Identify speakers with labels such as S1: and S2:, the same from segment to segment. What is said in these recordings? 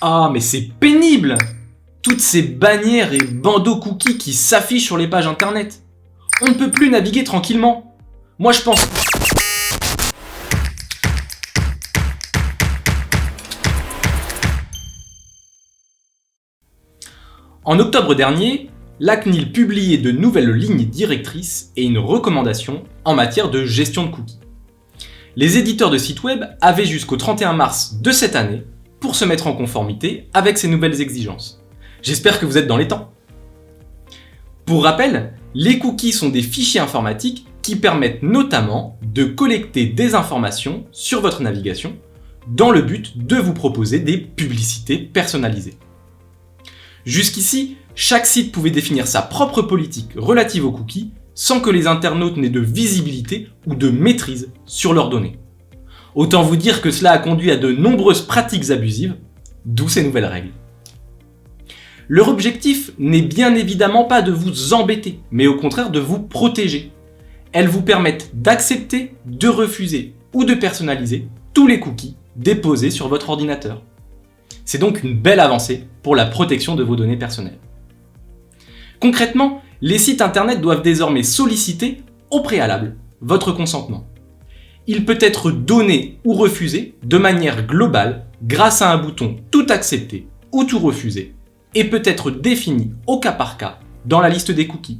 S1: Ah, mais c'est pénible! Toutes ces bannières et bandeaux cookies qui s'affichent sur les pages internet. On ne peut plus naviguer tranquillement. Moi je pense... En octobre dernier, la CNIL publiait de nouvelles lignes directrices et une recommandation en matière de gestion de cookies. Les éditeurs de sites web avaient jusqu'au 31 mars de cette année pour se mettre en conformité avec ces nouvelles exigences. J'espère que vous êtes dans les temps. Pour rappel, les cookies sont des fichiers informatiques qui permettent notamment de collecter des informations sur votre navigation dans le but de vous proposer des publicités personnalisées. Jusqu'ici, chaque site pouvait définir sa propre politique relative aux cookies sans que les internautes n'aient de visibilité ou de maîtrise sur leurs données. Autant vous dire que cela a conduit à de nombreuses pratiques abusives, d'où ces nouvelles règles. Leur objectif n'est bien évidemment pas de vous embêter, mais au contraire de vous protéger. Elles vous permettent d'accepter, de refuser ou de personnaliser tous les cookies déposés sur votre ordinateur. C'est donc une belle avancée pour la protection de vos données personnelles. Concrètement, les sites internet doivent désormais solliciter au préalable votre consentement. Il peut être donné ou refusé de manière globale grâce à un bouton « Tout accepter » ou « Tout refuser » et peut être défini au cas par cas dans la liste des cookies.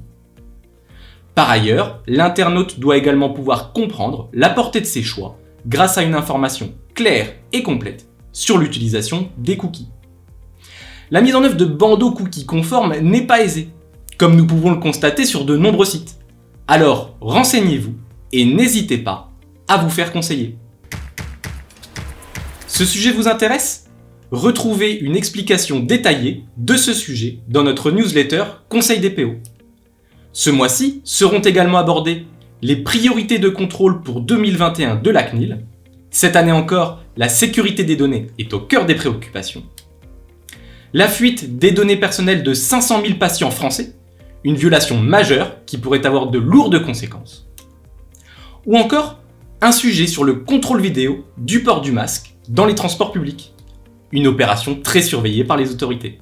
S1: Par ailleurs, l'internaute doit également pouvoir comprendre la portée de ses choix grâce à une information claire et complète sur l'utilisation des cookies. La mise en œuvre de bandeaux cookies conformes n'est pas aisée, comme nous pouvons le constater sur de nombreux sites. Alors, renseignez-vous et n'hésitez pas à vous faire conseiller. Ce sujet vous intéresse ? Retrouvez une explication détaillée de ce sujet dans notre newsletter Conseil DPO. Ce mois-ci seront également abordées les priorités de contrôle pour 2021 de la CNIL. Cette année encore, la sécurité des données est au cœur des préoccupations. La fuite des données personnelles de 500 000 patients français, une violation majeure qui pourrait avoir de lourdes conséquences. Ou encore, un sujet sur le contrôle vidéo du port du masque dans les transports publics, une opération très surveillée par les autorités.